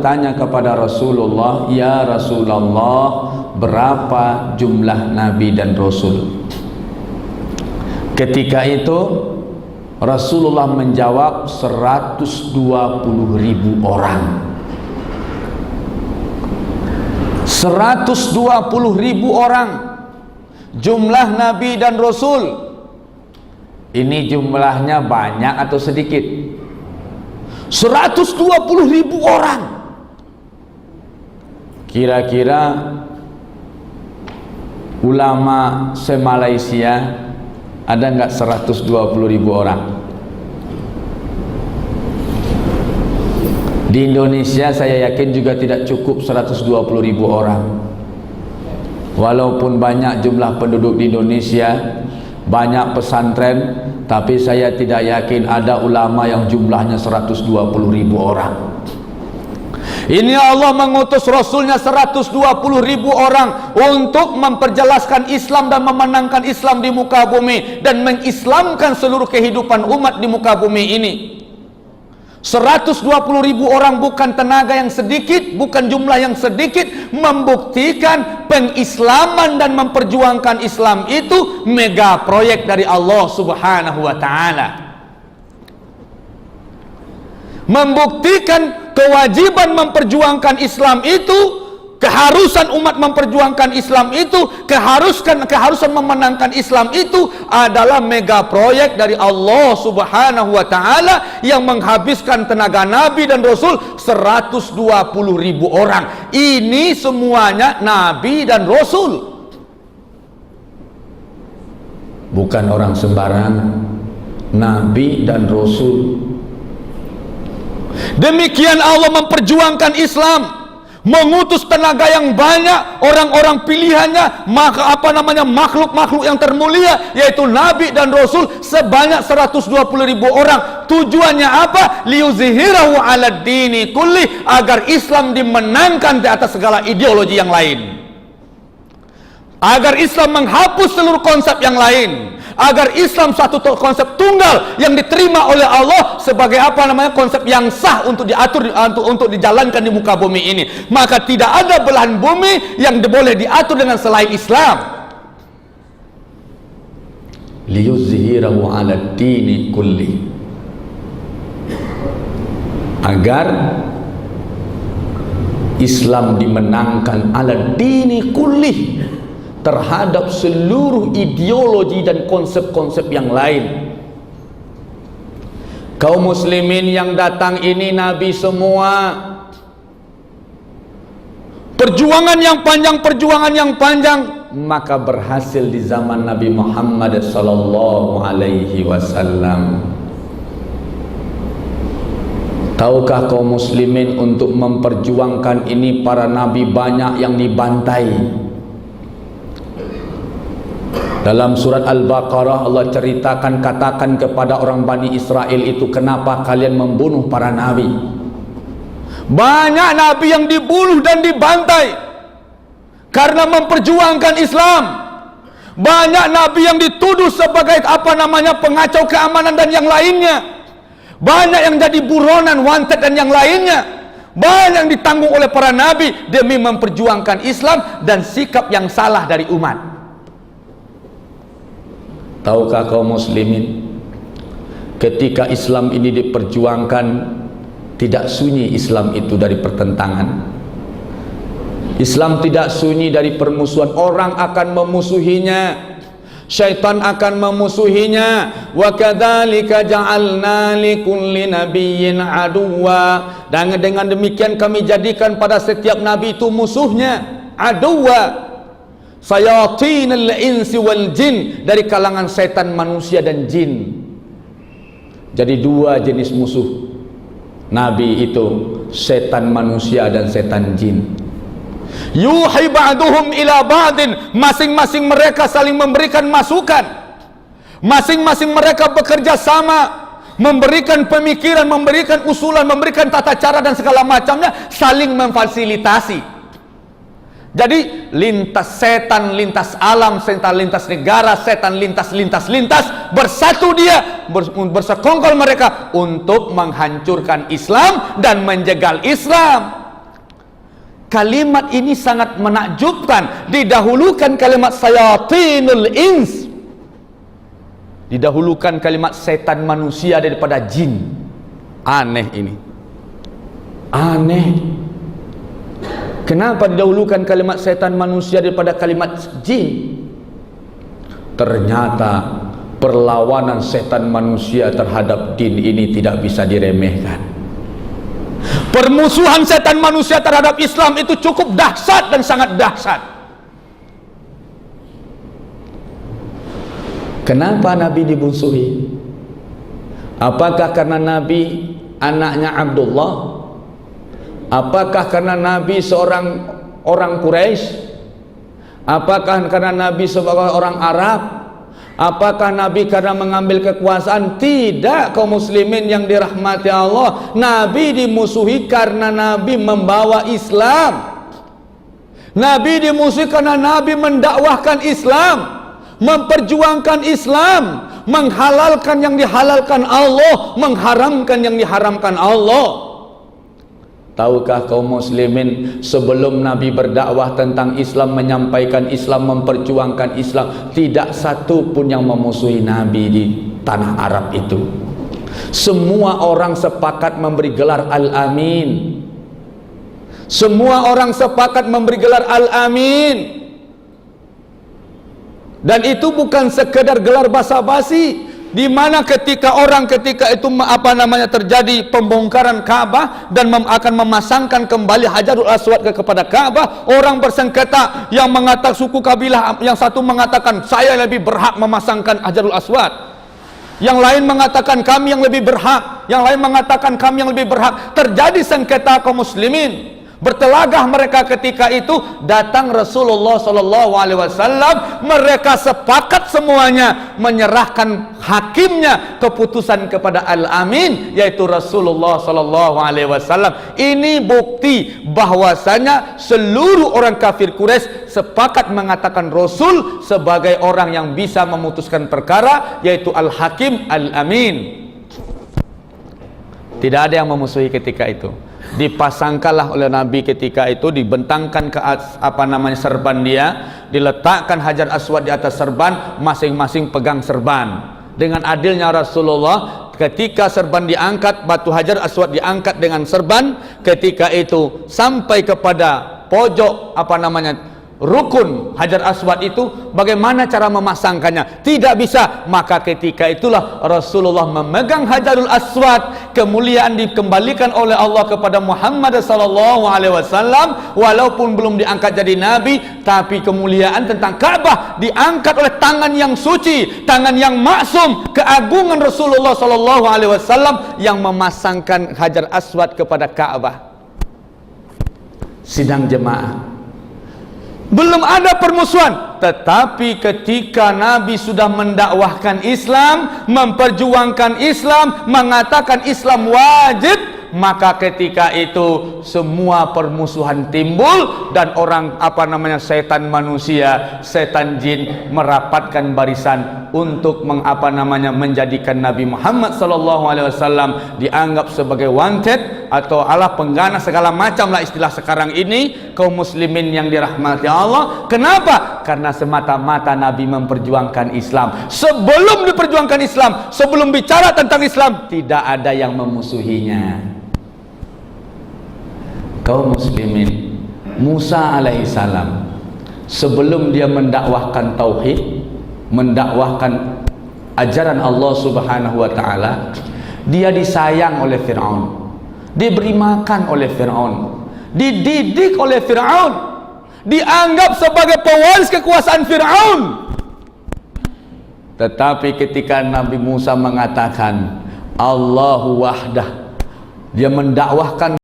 bertanya kepada Rasulullah, "Ya Rasulullah, berapa jumlah nabi dan rasul?" Ketika itu Rasulullah menjawab 120.000 orang. 120.000 orang jumlah nabi dan rasul. Ini jumlahnya banyak atau sedikit? 120.000 orang. Kira-kira ulama se-Malaysia ada nggak 120.000 orang? Di Indonesia saya yakin juga tidak cukup 120.000 orang. Walaupun banyak jumlah penduduk di Indonesia, banyak pesantren, tapi saya tidak yakin ada ulama yang jumlahnya 120.000 orang. Ini Allah mengutus Rasulnya 120.000 orang untuk memperjelaskan Islam dan memenangkan Islam di muka bumi dan mengislamkan seluruh kehidupan umat di muka bumi ini. 120.000 orang bukan tenaga yang sedikit, bukan jumlah yang sedikit, membuktikan pengislaman dan memperjuangkan Islam itu mega proyek dari Allah Subhanahu wa ta'ala. Membuktikan kewajiban memperjuangkan Islam itu, keharusan umat memperjuangkan Islam itu, keharusan memenangkan Islam itu adalah mega proyek dari Allah Subhanahu wa ta'ala yang menghabiskan tenaga Nabi dan Rasul 120.000 orang. Ini semuanya Nabi dan Rasul, bukan orang sembarangan. Nabi dan Rasul. Demikian Allah memperjuangkan Islam, mengutus tenaga yang banyak, orang-orang pilihannya, makhluk-makhluk yang termulia, yaitu Nabi dan Rasul sebanyak 120.000 orang. Tujuannya apa? Liyuzhirahu 'alad dini kulli, agar Islam dimenangkan di atas segala ideologi yang lain, agar Islam menghapus seluruh konsep yang lain, agar Islam satu konsep tunggal yang diterima oleh Allah sebagai konsep yang sah untuk diatur, untuk dijalankan di muka bumi ini. Maka tidak ada belahan bumi yang boleh diatur dengan selain Islam. Liyuzhirahu 'alad dini kulli, agar Islam dimenangkan 'alad dini kulli, terhadap seluruh ideologi dan konsep-konsep yang lain. Kaum muslimin yang datang ini Nabi semua. Perjuangan yang panjang, maka berhasil di zaman Nabi Muhammad sallallahu alaihi wasallam. Tahukah kaum muslimin, untuk memperjuangkan ini para nabi banyak yang dibantai. Dalam surat Al-Baqarah Allah ceritakan, katakan kepada orang Bani Israel itu, kenapa kalian membunuh para nabi? Banyak nabi yang dibunuh dan dibantai karena memperjuangkan Islam. Banyak nabi yang dituduh sebagai pengacau keamanan dan yang lainnya. Banyak yang jadi buronan, wanted dan yang lainnya. Banyak yang ditanggung oleh para nabi demi memperjuangkan Islam dan sikap yang salah dari umat. Tahukah kaum muslimin, ketika Islam ini diperjuangkan, tidak sunyi Islam itu dari pertentangan. Islam tidak sunyi dari permusuhan. Orang akan memusuhinya, syaitan akan memusuhinya. Wa kadzalika ja'alna likulli nabiyyin aduwwa, dan dengan demikian kami jadikan pada setiap nabi itu musuhnya, aduwwa, sayatinul insi wal jin, dari kalangan setan manusia dan jin. Jadi dua jenis musuh nabi itu, setan manusia dan setan jin. Yuhi ba'duhum ila ba'din, masing-masing mereka saling memberikan masukan, masing-masing mereka bekerja sama, memberikan pemikiran, memberikan usulan, memberikan tata cara dan segala macamnya, saling memfasilitasi. Jadi lintas setan, lintas alam, setan lintas negara, setan lintas bersatu dia, bersekongkol mereka untuk menghancurkan Islam dan menjegal Islam. kalimat ini sangat menakjubkan. Didahulukan kalimat sayatinul ins, didahulukan kalimat setan manusia daripada jin. Aneh ini, aneh. Kenapa didahulukan kalimat setan manusia daripada kalimat jin? Ternyata perlawanan setan manusia terhadap jin ini tidak bisa diremehkan. Permusuhan setan manusia terhadap Islam itu cukup dahsyat dan sangat dahsyat. Kenapa Nabi dimusuhi? Apakah karena Nabi anaknya Abdullah? Apakah karena Nabi seorang orang Quraisy? Apakah karena Nabi sebagai orang Arab? Apakah Nabi karena mengambil kekuasaan? Tidak, kaum muslimin yang dirahmati Allah. Nabi dimusuhi karena Nabi membawa Islam. Nabi dimusuhi karena Nabi mendakwahkan Islam, memperjuangkan Islam, menghalalkan yang dihalalkan Allah, mengharamkan yang diharamkan Allah. Tahukah kaum muslimin, sebelum Nabi berdakwah tentang Islam, menyampaikan Islam, memperjuangkan Islam, tidak satu pun yang memusuhi Nabi di tanah Arab itu. Semua orang sepakat memberi gelar Al-Amin. Semua orang sepakat memberi gelar Al-Amin. Dan itu bukan sekedar gelar basa-basi. Di mana ketika itu terjadi pembongkaran Ka'bah dan akan memasangkan kembali Hajarul Aswad kepada Ka'bah, orang bersengketa, yang mengatakan suku kabilah yang satu mengatakan saya lebih berhak memasangkan Hajarul Aswad, yang lain mengatakan kami yang lebih berhak, yang lain mengatakan kami yang lebih berhak. Terjadi sengketa kaum muslimin. Bertelagah mereka ketika itu, datang Rasulullah SAW. Mereka sepakat semuanya menyerahkan hakimnya, keputusan kepada Al-Amin, yaitu Rasulullah SAW. Ini bukti bahwasanya seluruh orang kafir Quraisy sepakat mengatakan Rasul sebagai orang yang bisa memutuskan perkara, yaitu Al-Hakim Al-Amin. Tidak ada yang memusuhi ketika itu. Dipasangkanlah oleh Nabi ketika itu, dibentangkan ke serban dia, diletakkan Hajar Aswad di atas serban, masing-masing pegang serban. Dengan adilnya Rasulullah, ketika serban diangkat, batu Hajar Aswad diangkat dengan serban, ketika itu sampai kepada pojok rukun Hajar Aswad itu, bagaimana cara memasangkannya? Tidak bisa. Maka ketika itulah Rasulullah memegang Hajarul Aswad. Kemuliaan dikembalikan oleh Allah kepada Muhammad SAW, walaupun belum diangkat jadi nabi, tapi kemuliaan tentang Ka'bah diangkat oleh tangan yang suci, tangan yang maksum, keagungan Rasulullah SAW yang memasangkan Hajar Aswad kepada Ka'bah. Sidang jemaah, belum ada permusuhan, tetapi ketika Nabi sudah mendakwahkan Islam, memperjuangkan Islam, mengatakan Islam wajib, maka ketika itu semua permusuhan timbul dan orang setan manusia, setan jin merapatkan barisan untuk menjadikan Nabi Muhammad SAW dianggap sebagai wanted atau ala penggana segala macam lah istilah sekarang ini, kaum muslimin yang dirahmati Allah. Kenapa? Karena semata-mata Nabi memperjuangkan Islam. Sebelum diperjuangkan Islam, sebelum bicara tentang Islam, tidak ada yang memusuhinya. Kaum muslimin, Musa alaihissalam sebelum dia mendakwahkan tauhid, mendakwahkan ajaran Allah Subhanahu wa taala, dia disayang oleh Firaun, diberi makan oleh Firaun, dididik oleh Firaun, dianggap sebagai pewaris kekuasaan Firaun. Tetapi ketika Nabi Musa mengatakan Allahu wahdah, dia mendakwahkan